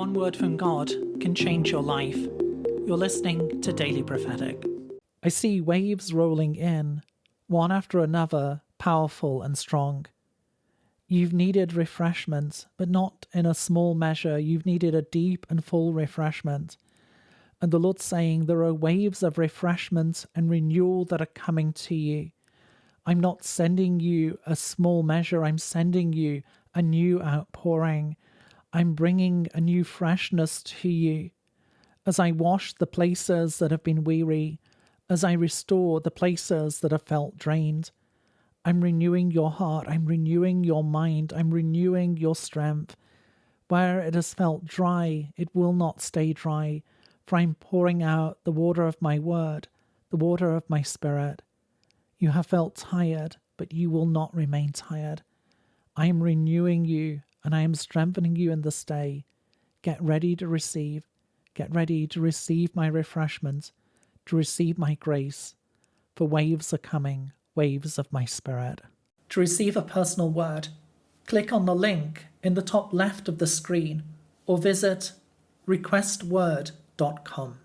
one word from God can change your life. You're listening to Daily Prophetic. I see waves rolling in, one after another, powerful and strong. You've needed refreshment, but not in a small measure. You've needed a deep and full refreshment. And the Lord's saying there are waves of refreshment and renewal that are coming to you. I'm not sending you a small measure. I'm sending you a new outpouring. I'm bringing a new freshness to you. As I wash the places that have been weary, as I restore the places that have felt drained, I'm renewing your heart. I'm renewing your mind. I'm renewing your strength. Where it has felt dry, it will not stay dry, for I'm pouring out the water of my word, the water of my spirit. You have felt tired, but you will not remain tired. I am renewing you, and I am strengthening you in this day. Get ready to receive. Get ready to receive my refreshment, to receive my grace, for waves are coming, waves of my spirit. To receive a personal word, click on the link in the top left of the screen or visit requestword.com.